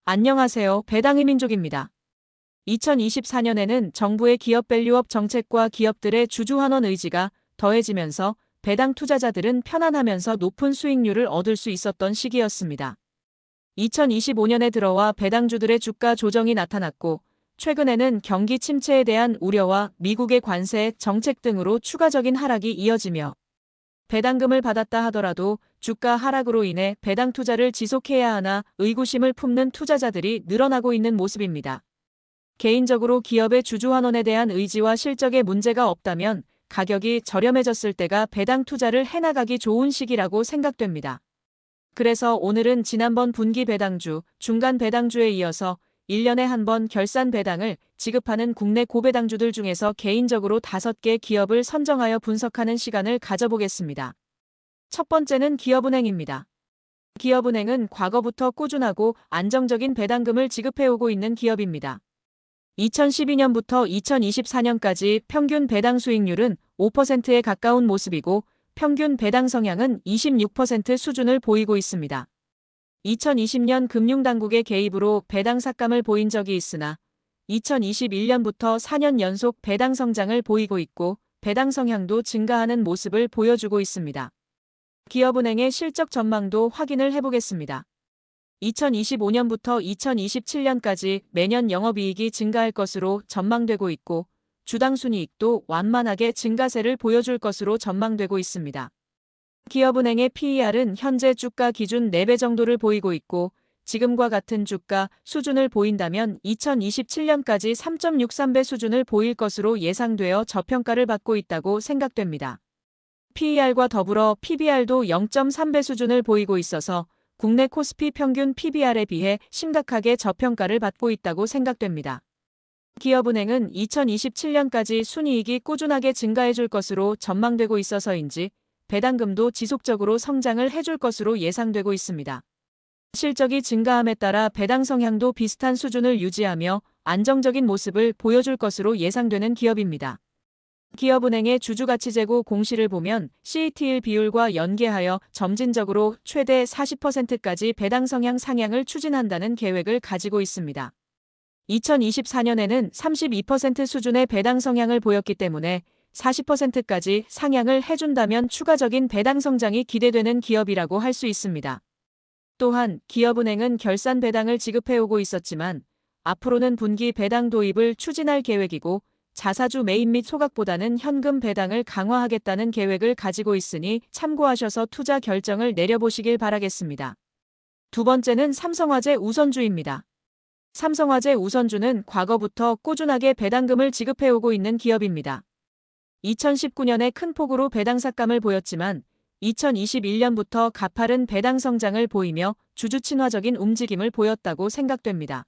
안녕하세요. 배당의 민족입니다. 2024년에는 정부의 기업 밸류업 정책과 기업들의 주주환원 의지가 더해지면서 배당 투자자들은 편안하면서 높은 수익률을 얻을 수 있었던 시기였습니다. 2025년에 들어와 배당주들의 주가 조정이 나타났고, 최근에는 경기 침체에 대한 우려와 미국의 관세 정책 등으로 추가적인 하락이 이어지며, 배당금을 받았다 하더라도 주가 하락으로 인해 배당 투자를 지속해야 하나 의구심을 품는 투자자들이 늘어나고 있는 모습입니다. 개인적으로 기업의 주주환원에 대한 의지와 실적에 문제가 없다면 가격이 저렴해졌을 때가 배당 투자를 해나가기 좋은 시기라고 생각됩니다. 그래서 오늘은 지난번 분기 배당주, 중간 배당주에 이어서 1년에 한 번 결산 배당을 지급하는 국내 고배당주들 중에서 개인적으로 5개 기업을 선정하여 분석하는 시간을 가져보겠습니다. 첫 번째는 기업은행입니다. 기업은행은 과거부터 꾸준하고 안정적인 배당금을 지급해오고 있는 기업입니다. 2012년부터 2024년까지 평균 배당 수익률은 5%에 가까운 모습이고 평균 배당 성향은 26% 수준을 보이고 있습니다. 2020년 금융당국의 개입으로 배당 삭감을 보인 적이 있으나 2021년부터 4년 연속 배당 성장을 보이고 있고 배당 성향도 증가하는 모습을 보여주고 있습니다. 기업은행의 실적 전망도 확인을 해보겠습니다. 2025년부터 2027년까지 매년 영업이익이 증가할 것으로 전망되고 있고 주당 순이익도 완만하게 증가세를 보여줄 것으로 전망되고 있습니다. 기업은행의 PER은 현재 주가 기준 4배 정도를 보이고 있고 지금과 같은 주가 수준을 보인다면 2027년까지 3.63배 수준을 보일 것으로 예상되어 저평가를 받고 있다고 생각됩니다. PER과 더불어 PBR도 0.3배 수준을 보이고 있어서 국내 코스피 평균 PBR에 비해 심각하게 저평가를 받고 있다고 생각됩니다. 기업은행은 2027년까지 순이익이 꾸준하게 증가해줄 것으로 전망되고 있어서인지 배당금도 지속적으로 성장을 해줄 것으로 예상되고 있습니다. 실적이 증가함에 따라 배당 성향도 비슷한 수준을 유지하며 안정적인 모습을 보여줄 것으로 예상되는 기업입니다. 기업은행의 주주가치제고 공시를 보면 CET1 비율과 연계하여 점진적으로 최대 40%까지 배당 성향 상향을 추진한다는 계획을 가지고 있습니다. 2024년에는 32% 수준의 배당 성향을 보였기 때문에 40%까지 상향을 해준다면 추가적인 배당 성장이 기대되는 기업이라고 할 수 있습니다. 또한 기업은행은 결산 배당을 지급해오고 있었지만 앞으로는 분기 배당 도입을 추진할 계획이고 자사주 매입 및 소각보다는 현금 배당을 강화하겠다는 계획을 가지고 있으니 참고하셔서 투자 결정을 내려보시길 바라겠습니다. 두 번째는 삼성화재 우선주입니다. 삼성화재 우선주는 과거부터 꾸준하게 배당금을 지급해오고 있는 기업입니다. 2019년에 큰 폭으로 배당 삭감을 보였지만 2021년부터 가파른 배당 성장을 보이며 주주 친화적인 움직임을 보였다고 생각됩니다.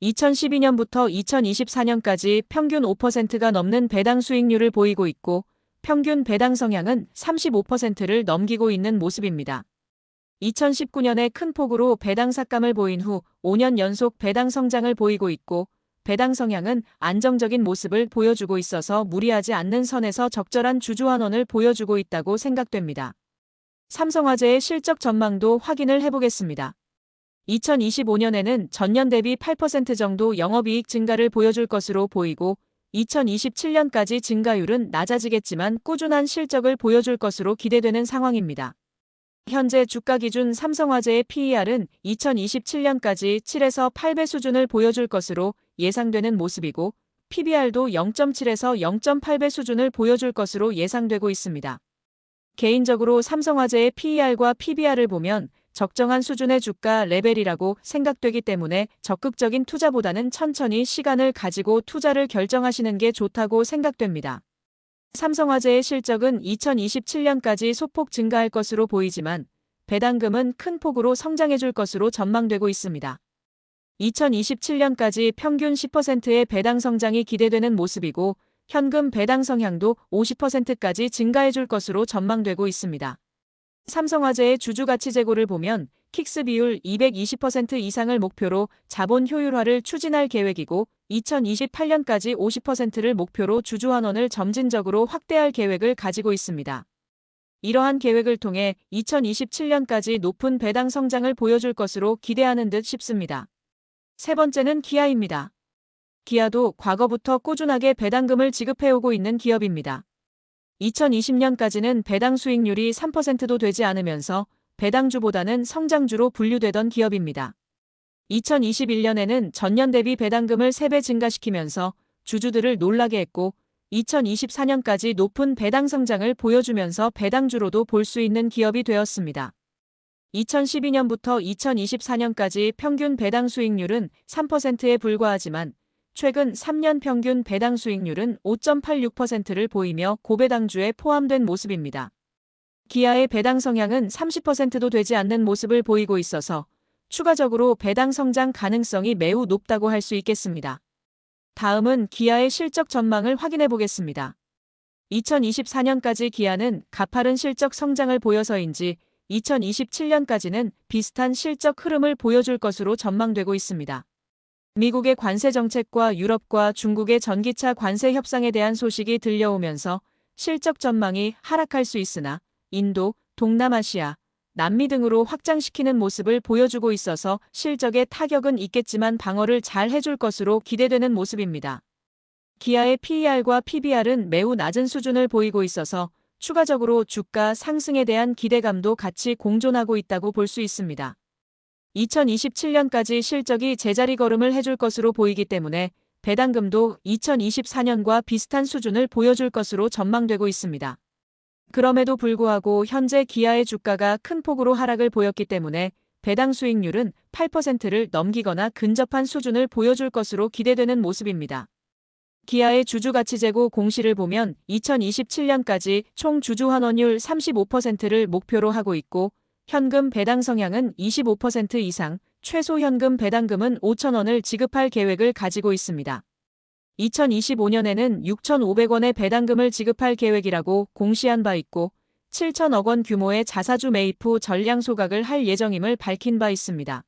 2012년부터 2024년까지 평균 5%가 넘는 배당 수익률을 보이고 있고 평균 배당 성향은 35%를 넘기고 있는 모습입니다. 2019년에 큰 폭으로 배당 삭감을 보인 후 5년 연속 배당 성장을 보이고 있고 배당 성향은 안정적인 모습을 보여주고 있어서 무리하지 않는 선에서 적절한 주주환원을 보여주고 있다고 생각됩니다. 삼성화재의 실적 전망도 확인을 해보겠습니다. 2025년에는 전년 대비 8% 정도 영업이익 증가를 보여줄 것으로 보이고 2027년까지 증가율은 낮아지겠지만 꾸준한 실적을 보여줄 것으로 기대되는 상황입니다. 현재 주가 기준 삼성화재의 PER은 2027년까지 7에서 8배 수준을 보여줄 것으로 예상되는 모습이고 PBR도 0.7에서 0.8배 수준을 보여줄 것으로 예상되고 있습니다. 개인적으로 삼성화재의 PER과 PBR을 보면 적정한 수준의 주가 레벨이라고 생각되기 때문에 적극적인 투자보다는 천천히 시간을 가지고 투자를 결정하시는 게 좋다고 생각됩니다. 삼성화재의 실적은 2027년까지 소폭 증가할 것으로 보이지만 배당금은 큰 폭으로 성장해줄 것으로 전망되고 있습니다. 2027년까지 평균 10%의 배당 성장이 기대되는 모습이고 현금 배당 성향도 50%까지 증가해줄 것으로 전망되고 있습니다. 삼성화재의 주주가치 제고를 보면 킥스 비율 220% 이상을 목표로 자본 효율화를 추진할 계획이고 2028년까지 50%를 목표로 주주환원을 점진적으로 확대할 계획을 가지고 있습니다. 이러한 계획을 통해 2027년까지 높은 배당 성장을 보여줄 것으로 기대하는 듯 싶습니다. 세 번째는 기아입니다. 기아도 과거부터 꾸준하게 배당금을 지급해오고 있는 기업입니다. 2020년까지는 배당 수익률이 3%도 되지 않으면서 배당주보다는 성장주로 분류되던 기업입니다. 2021년에는 전년 대비 배당금을 3배 증가시키면서 주주들을 놀라게 했고 2024년까지 높은 배당 성장을 보여주면서 배당주로도 볼 수 있는 기업이 되었습니다. 2012년부터 2024년까지 평균 배당 수익률은 3%에 불과하지만 최근 3년 평균 배당 수익률은 5.86%를 보이며 고배당주에 포함된 모습입니다. 기아의 배당 성향은 30%도 되지 않는 모습을 보이고 있어서 추가적으로 배당 성장 가능성이 매우 높다고 할 수 있겠습니다. 다음은 기아의 실적 전망을 확인해 보겠습니다. 2024년까지 기아는 가파른 실적 성장을 보여서인지 2027년까지는 비슷한 실적 흐름을 보여줄 것으로 전망되고 있습니다. 미국의 관세 정책과 유럽과 중국의 전기차 관세 협상에 대한 소식이 들려오면서 실적 전망이 하락할 수 있으나 인도, 동남아시아, 남미 등으로 확장시키는 모습을 보여주고 있어서 실적에 타격은 있겠지만 방어를 잘 해줄 것으로 기대되는 모습입니다. 기아의 PER과 PBR은 매우 낮은 수준을 보이고 있어서 추가적으로 주가 상승에 대한 기대감도 같이 공존하고 있다고 볼 수 있습니다. 2027년까지 실적이 제자리 걸음을 해줄 것으로 보이기 때문에 배당금도 2024년과 비슷한 수준을 보여줄 것으로 전망되고 있습니다. 그럼에도 불구하고 현재 기아의 주가가 큰 폭으로 하락을 보였기 때문에 배당 수익률은 8%를 넘기거나 근접한 수준을 보여줄 것으로 기대되는 모습입니다. 기아의 주주가치제고 공시를 보면 2027년까지 총 주주 환원율 35%를 목표로 하고 있고 현금 배당 성향은 25% 이상, 최소 현금 배당금은 5,000원을 지급할 계획을 가지고 있습니다. 2025년에는 6,500원의 배당금을 지급할 계획이라고 공시한 바 있고 7천억 원 규모의 자사주 매입 후 전량 소각을 할 예정임을 밝힌 바 있습니다.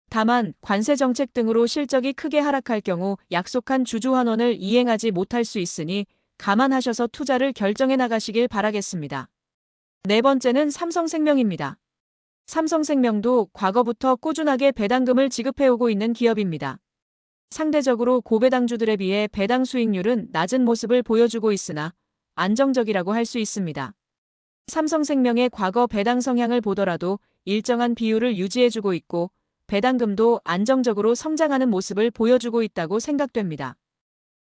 다만 관세 정책 등으로 실적이 크게 하락할 경우 약속한 주주 환원을 이행하지 못할 수 있으니 감안하셔서 투자를 결정해 나가시길 바라겠습니다. 네 번째는 삼성생명입니다. 삼성생명도 과거부터 꾸준하게 배당금을 지급해오고 있는 기업입니다. 상대적으로 고배당주들에 비해 배당 수익률은 낮은 모습을 보여주고 있으나 안정적이라고 할 수 있습니다. 삼성생명의 과거 배당 성향을 보더라도 일정한 비율을 유지해주고 있고 배당금도 안정적으로 성장하는 모습을 보여주고 있다고 생각됩니다.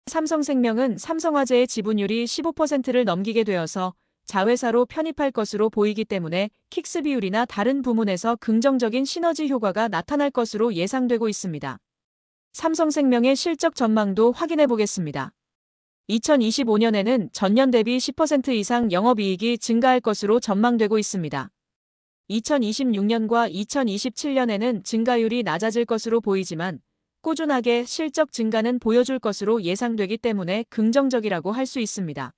삼성생명은 삼성화재의 지분율이 15%를 넘기게 되어서 자회사로 편입할 것으로 보이기 때문에 킥스 비율이나 다른 부문에서 긍정적인 시너지 효과가 나타날 것으로 예상되고 있습니다. 삼성생명의 실적 전망도 확인해 보겠습니다. 2025년에는 전년 대비 10% 이상 영업이익이 증가할 것으로 전망되고 있습니다. 2026년과 2027년에는 증가율이 낮아질 것으로 보이지만 꾸준하게 실적 증가는 보여줄 것으로 예상되기 때문에 긍정적이라고 할 수 있습니다.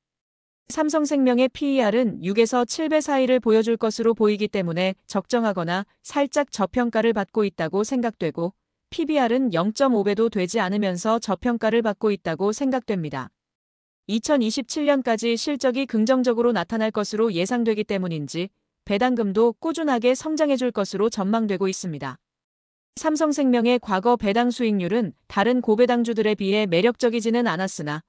삼성생명의 PER은 6에서 7배 사이를 보여줄 것으로 보이기 때문에 적정하거나 살짝 저평가를 받고 있다고 생각되고 PBR은 0.5배도 되지 않으면서 저평가를 받고 있다고 생각됩니다. 2027년까지 실적이 긍정적으로 나타날 것으로 예상되기 때문인지 배당금도 꾸준하게 성장해줄 것으로 전망되고 있습니다. 삼성생명의 과거 배당 수익률은 다른 고배당주들에 비해 매력적이지는 않았으나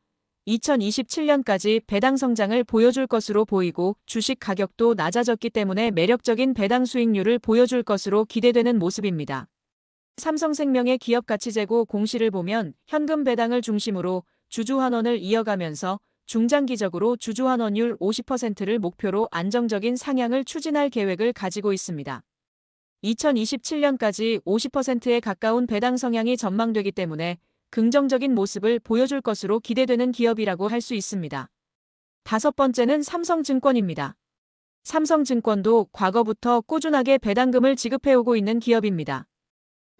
2027년까지 배당 성장을 보여줄 것으로 보이고 주식 가격도 낮아졌기 때문에 매력적인 배당 수익률을 보여줄 것으로 기대되는 모습입니다. 삼성생명의 기업가치제고 공시를 보면 현금 배당을 중심으로 주주 환원을 이어가면서 중장기적으로 주주 환원율 50%를 목표로 안정적인 상향을 추진할 계획을 가지고 있습니다. 2027년까지 50%에 가까운 배당 성향이 전망되기 때문에 긍정적인 모습을 보여줄 것으로 기대되는 기업이라고 할 수 있습니다. 다섯 번째는 삼성증권입니다. 삼성증권도 과거부터 꾸준하게 배당금을 지급해오고 있는 기업입니다.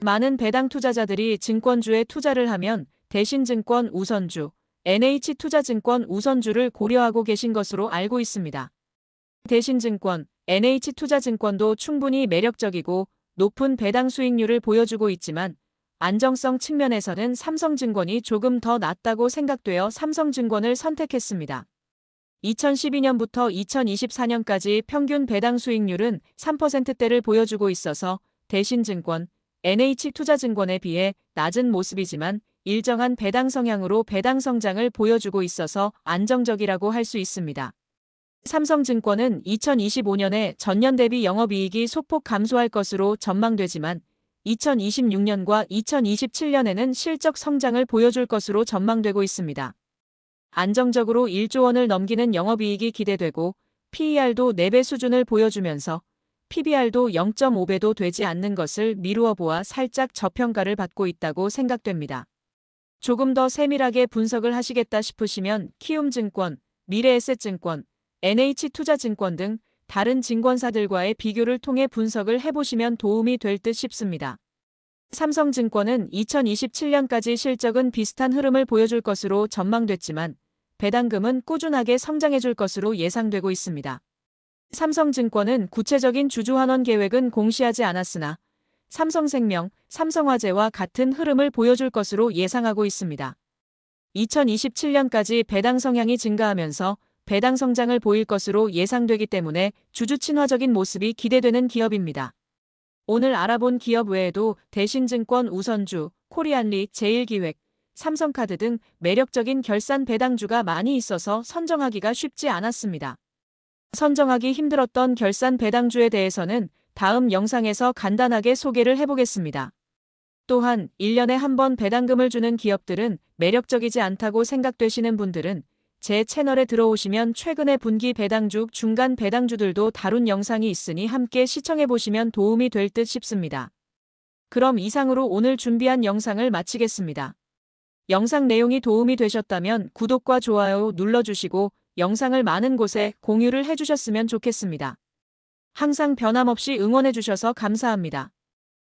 많은 배당 투자자들이 증권주에 투자를 하면 대신증권 우선주, NH투자증권 우선주를 고려하고 계신 것으로 알고 있습니다. 대신증권, NH투자증권도 충분히 매력적이고 높은 배당 수익률을 보여주고 있지만 안정성 측면에서는 삼성증권이 조금 더 낫다고 생각되어 삼성증권을 선택했습니다. 2012년부터 2024년까지 평균 배당 수익률은 3%대를 보여주고 있어서 대신증권, NH투자증권에 비해 낮은 모습이지만 일정한 배당 성향으로 배당 성장을 보여주고 있어서 안정적이라고 할 수 있습니다. 삼성증권은 2025년에 전년 대비 영업이익이 소폭 감소할 것으로 전망되지만 2026년과 2027년에는 실적 성장을 보여줄 것으로 전망되고 있습니다. 안정적으로 1조 원을 넘기는 영업이익이 기대되고 PER도 4배 수준을 보여주면서 PBR도 0.5배도 되지 않는 것을 미루어 보아 살짝 저평가를 받고 있다고 생각됩니다. 조금 더 세밀하게 분석을 하시겠다 싶으시면 키움증권, 미래에셋증권, NH투자증권 등 다른 증권사들과의 비교를 통해 분석을 해보시면 도움이 될 듯 싶습니다. 삼성증권은 2027년까지 실적은 비슷한 흐름을 보여줄 것으로 전망됐지만 배당금은 꾸준하게 성장해줄 것으로 예상되고 있습니다. 삼성증권은 구체적인 주주환원 계획은 공시하지 않았으나 삼성생명, 삼성화재와 같은 흐름을 보여줄 것으로 예상하고 있습니다. 2027년까지 배당 성향이 증가하면서 배당 성장을 보일 것으로 예상되기 때문에 주주 친화적인 모습이 기대되는 기업입니다. 오늘 알아본 기업 외에도 대신증권 우선주, 코리안리, 제일기획, 삼성카드 등 매력적인 결산 배당주가 많이 있어서 선정하기가 쉽지 않았습니다. 선정하기 힘들었던 결산 배당주에 대해서는 다음 영상에서 간단하게 소개를 해보겠습니다. 또한 1년에 한 번 배당금을 주는 기업들은 매력적이지 않다고 생각되시는 분들은 제 채널에 들어오시면 최근의 분기 배당주, 중간 배당주들도 다룬 영상이 있으니 함께 시청해보시면 도움이 될 듯 싶습니다. 그럼 이상으로 오늘 준비한 영상을 마치겠습니다. 영상 내용이 도움이 되셨다면 구독과 좋아요 눌러주시고 영상을 많은 곳에 공유를 해주셨으면 좋겠습니다. 항상 변함없이 응원해주셔서 감사합니다.